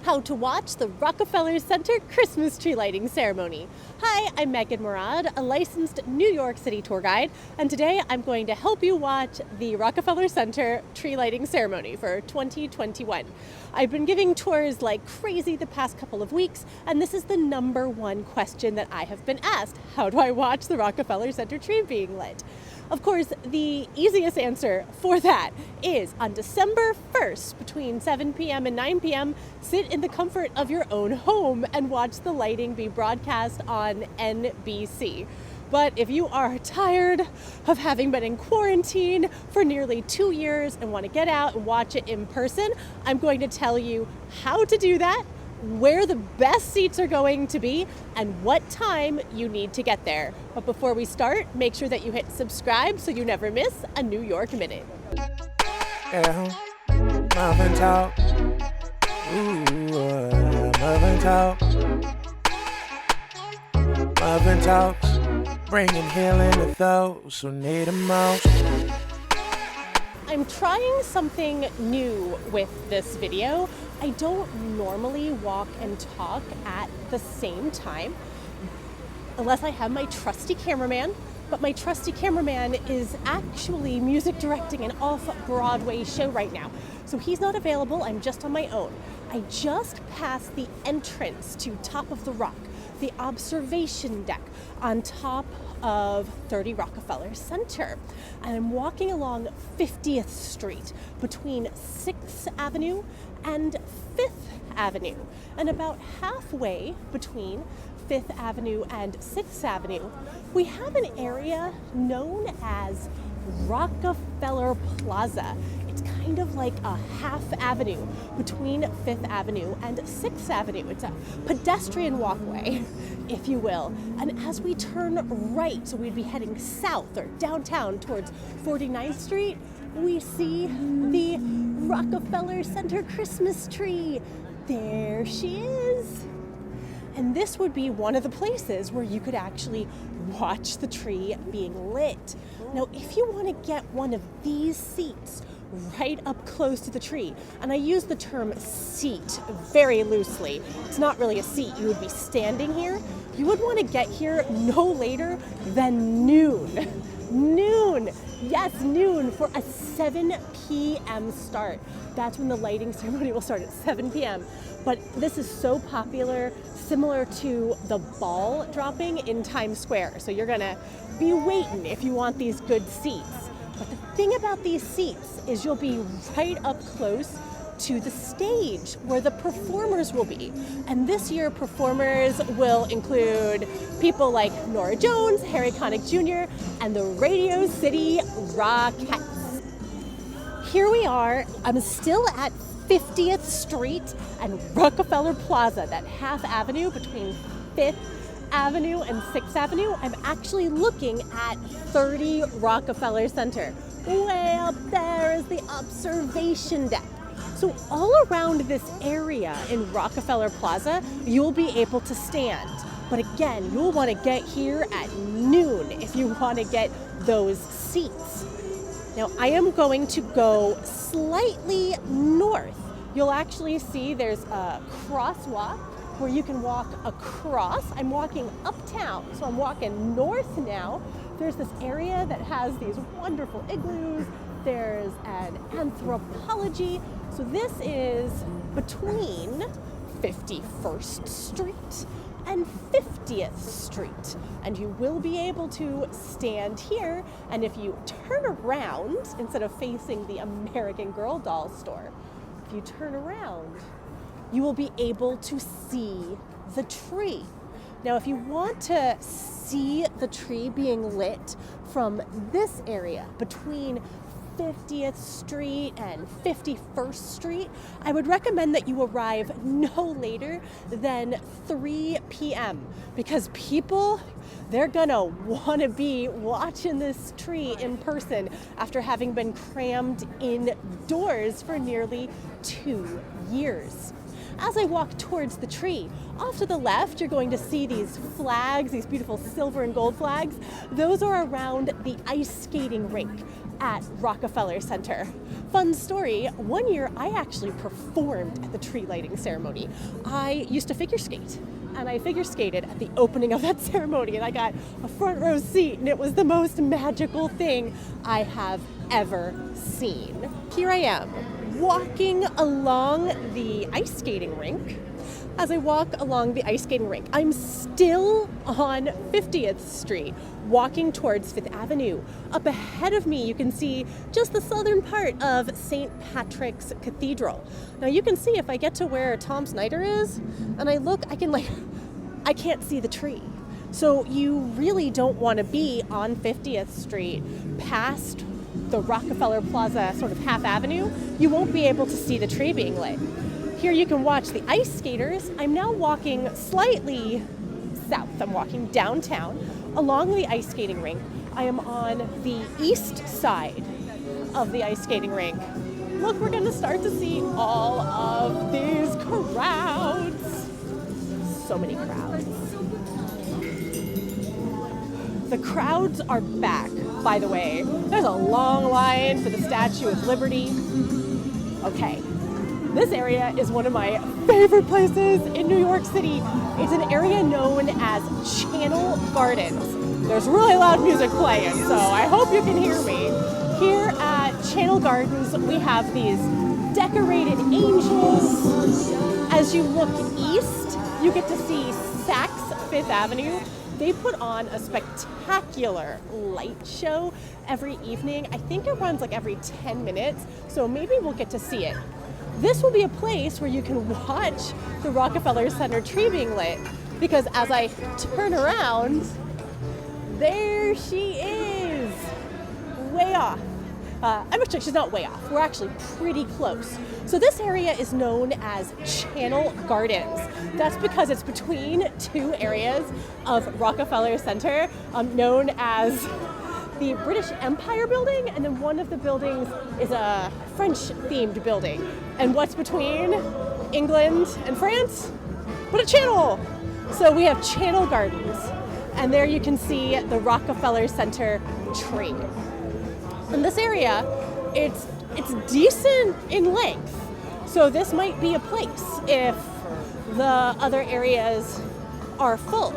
how to watch the Rockefeller Center Christmas tree lighting ceremony. Hi, I'm Megan Murad, a licensed New York City tour guide, and today I'm going to help you watch the Rockefeller Center tree lighting ceremony for 2021. I've been giving tours like crazy the past couple of weeks, and this is the number one question that I have been asked. How do I watch the Rockefeller Center tree being lit? Of course, the easiest answer for that is on December 1st between 7 p.m. and 9 p.m., sit in the comfort of your own home and watch the lighting be broadcast on NBC. But if you are tired of having been in quarantine for nearly 2 years and want to get out and watch it in person, I'm going to tell you how to do that, where the best seats are going to be, and what time you need to get there. But before we start, make sure that you hit subscribe so you never miss a New York Minute. Yeah, Muffin Talk. Ooh, Muffin Talk. Muffin Talks, bringing healing to those who need it most. I'm trying something new with this video. I don't normally walk and talk at the same time unless I have my trusty cameraman, but my trusty cameraman is actually music directing an off-Broadway show right now. So he's not available, I'm just on my own. I just passed the entrance to Top of the Rock, the observation deck on top of 30 Rockefeller Center. And I'm walking along 50th Street between 6th Avenue and 5th Avenue. And about halfway between 5th Avenue and 6th Avenue, we have an area known as Rockefeller Plaza. It's kind of like a half avenue between 5th Avenue and 6th Avenue. It's a pedestrian walkway, if you will. And as we turn right, so we'd be heading south or downtown towards 49th Street, we see the Rockefeller Center Christmas tree. There she is. And this would be one of the places where you could actually watch the tree being lit. Now, if you want to get one of these seats right up close to the tree, and I use the term seat very loosely, it's not really a seat, you would be standing here, you would want to get here no later than noon. Noon! Yes, noon for a 7 p.m. start. That's when the lighting ceremony will start, at 7 p.m. But this is so popular, similar to the ball dropping in Times Square. So you're gonna be waiting if you want these good seats. But the thing about these seats is you'll be right up close to the stage where the performers will be. And this year, performers will include people like Norah Jones, Harry Connick Jr., and the Radio City Rockettes. Here we are. I'm still at 50th Street and Rockefeller Plaza, that half avenue between 5th Avenue and 6th Avenue. I'm actually looking at 30 Rockefeller Center. Way up there is the observation deck. So all around this area in Rockefeller Plaza, you'll be able to stand. But again, you'll want to get here at noon if you want to get those seats. Now, I am going to go slightly north. You'll actually see there's a crosswalk where you can walk across. I'm walking uptown, so I'm walking north now. There's this area that has these wonderful igloos. There's an anthropology. So this is between 51st Street and 50th Street. And you will be able to stand here. And if you turn around, instead of facing the American Girl doll store, if you turn around, you will be able to see the tree. Now, if you want to see the tree being lit from this area between 50th Street and 51st Street, I would recommend that you arrive no later than 3 p.m. because people, they're gonna want to be watching this tree in person after having been crammed indoors for nearly 2 years. As I walk towards the tree, off to the left, you're going to see these flags, these beautiful silver and gold flags. Those are around the ice skating rink at Rockefeller Center. Fun story, one year I actually performed at the tree lighting ceremony. I used to figure skate, and I figure skated at the opening of that ceremony, and I got a front row seat, and it was the most magical thing I have ever seen. Here I am, walking along the ice skating rink. As I walk along the ice skating rink, I'm still on 50th Street, walking towards 5th Avenue. Up ahead of me, you can see just the southern part of St. Patrick's Cathedral. Now you can see if I get to where Tom Snyder is, and I look, I can't see the tree. So you really don't want to be on 50th Street past the Rockefeller Plaza sort of half avenue. You won't be able to see the tree being lit. Here you can watch the ice skaters. I'm now walking slightly south. I'm walking downtown along the ice skating rink. I am on the east side of the ice skating rink. Look, we're gonna start to see all of these crowds. So many crowds. The crowds are back, by the way. There's a long line for the Statue of Liberty. Okay. This area is one of my favorite places in New York City. It's an area known as Channel Gardens. There's really loud music playing, so I hope you can hear me. Here at Channel Gardens, we have these decorated angels. As you look east, you get to see Saks Fifth Avenue. They put on a spectacular light show every evening. I think it runs like every 10 minutes, so maybe we'll get to see it. This will be a place where you can watch the Rockefeller Center tree being lit, because as I turn around, there she is, way off. Actually, she's not way off. We're actually pretty close. So this area is known as Channel Gardens. That's because it's between two areas of Rockefeller Center, known as the British Empire building, and then one of the buildings is a French-themed building. And what's between England and France? But a channel! So we have Channel Gardens, and there you can see the Rockefeller Center tree. In this area, it's decent in length, so this might be a place if the other areas are full.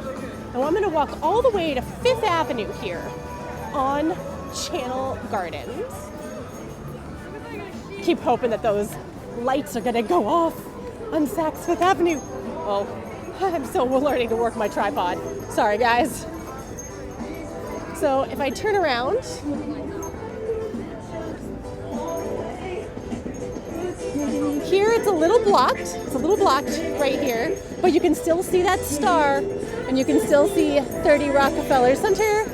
Now I'm going to walk all the way to 5th Avenue here on Channel Gardens. Keep hoping that those lights are going to go off on Saks Fifth Avenue. Oh, I'm still learning to work my tripod. Sorry, guys. So if I turn around, here it's a little blocked. It's a little blocked right here, but you can still see that star, and you can still see 30 Rockefeller Center.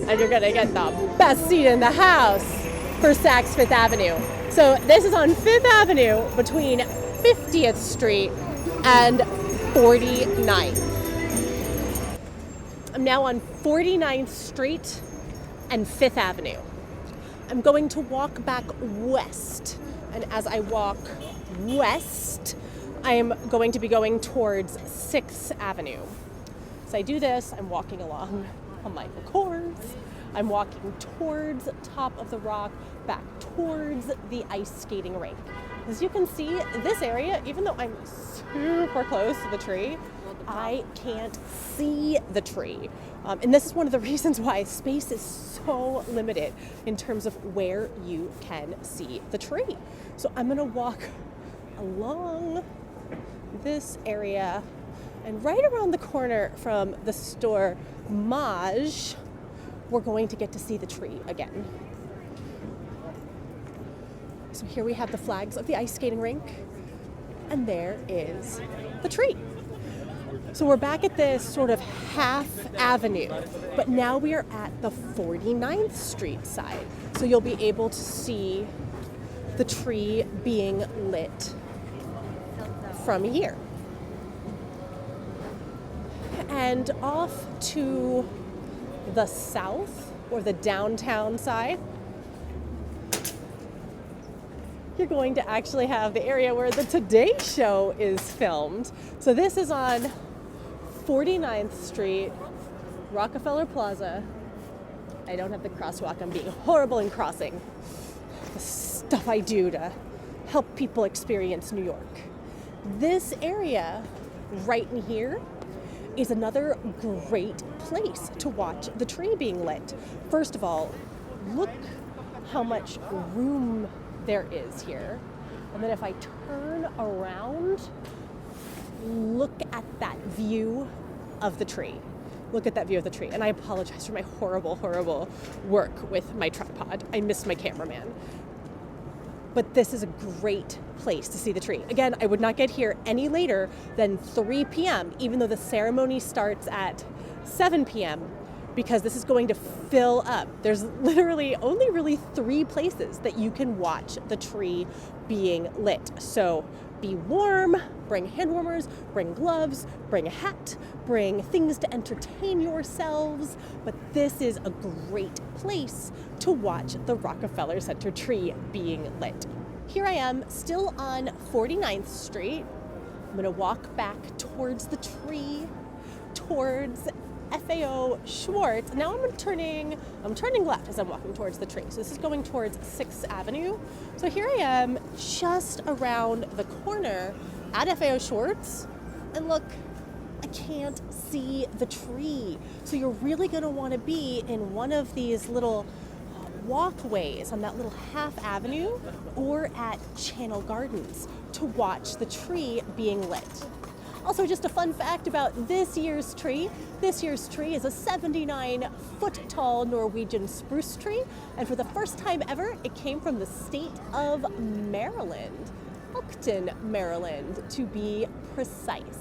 And you're gonna get the best seat in the house for Saks Fifth Avenue. So this is on 5th Avenue between 50th Street and 49th. I'm now on 49th Street and 5th Avenue. I'm going to walk back west. And as I walk west, I am going to be going towards 6th Avenue. So I do this, I'm walking along on my course. I'm walking towards top of the rock, back towards the ice skating rink. As you can see, this area, even though I'm super close to the tree, I can't see the tree. And this is one of the reasons why space is so limited in terms of where you can see the tree. So I'm gonna walk along this area, and right around the corner from the store Maj, we're going to get to see the tree again. So here we have the flags of the ice skating rink, and there is the tree. So we're back at this sort of half avenue, but now we are at the 49th Street side. So you'll be able to see the tree being lit from here. And off to the south, or the downtown side, you're going to actually have the area where the Today Show is filmed. So this is on 49th Street, Rockefeller Plaza. I don't have the crosswalk, I'm being horrible in crossing. the stuff I do to help people experience New York. This area right in here is another great place to watch the tree being lit. First of all, look how much room there is here. And then if I turn around, look at that view of the tree. Look at that view of the tree. And I apologize for my horrible, horrible work with my tripod. I miss my cameraman. But this is a great place to see the tree. Again, I would not get here any later than 3 p.m., even though the ceremony starts at 7 p.m., because this is going to fill up. There's literally only really 3 places that you can watch the tree being lit. So be warm, bring hand warmers, bring gloves, bring a hat, bring things to entertain yourselves. But this is a great place to watch the Rockefeller Center tree being lit. Here I am, still on 49th Street. I'm gonna walk back towards the tree, towards FAO Schwartz. Now I'm turning left as I'm walking towards the tree. So this is going towards 6th Avenue. So here I am just around the corner at FAO Schwartz. And look, I can't see the tree. So you're really gonna wanna be in one of these little walkways on that little half avenue or at Channel Gardens to watch the tree being lit. Also, just a fun fact about this year's tree. This year's tree is a 79-foot tall Norwegian spruce tree. And for the first time ever, it came from the state of Maryland, Elkton, Maryland, to be precise.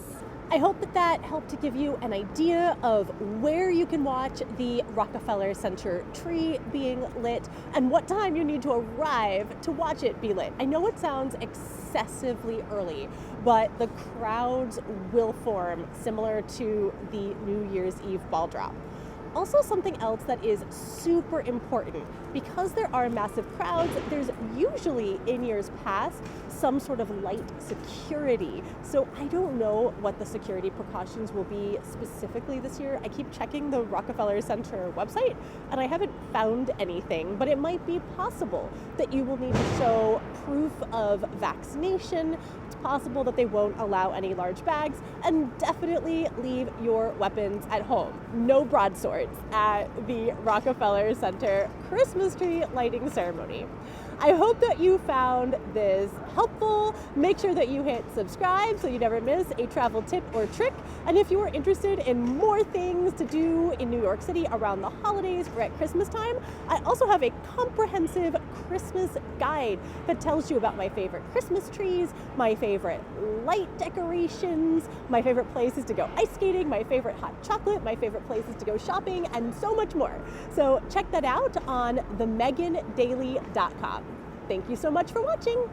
I hope that helped to give you an idea of where you can watch the Rockefeller Center tree being lit and what time you need to arrive to watch it be lit. I know it sounds excessively early, but the crowds will form similar to the New Year's Eve ball drop. Also, something else that is super important, because there are massive crowds, there's usually, in years past, some sort of light security. So I don't know what the security precautions will be specifically this year. I keep checking the Rockefeller Center website, and I haven't found anything, but it might be possible that you will need to show proof of vaccination. It's possible that they won't allow any large bags, and definitely leave your weapons at home. No broadswords at the Rockefeller Center Christmas tree lighting ceremony. I hope that you found this helpful. Make sure that you hit subscribe so you never miss a travel tip or trick. And if you are interested in more things to do in New York City around the holidays or at Christmas time, I also have a comprehensive Christmas guide that tells you about my favorite Christmas trees, my favorite light decorations, my favorite places to go ice skating, my favorite hot chocolate, my favorite places to go shopping, and so much more. So check that out on themegandaily.com. Thank you so much for watching.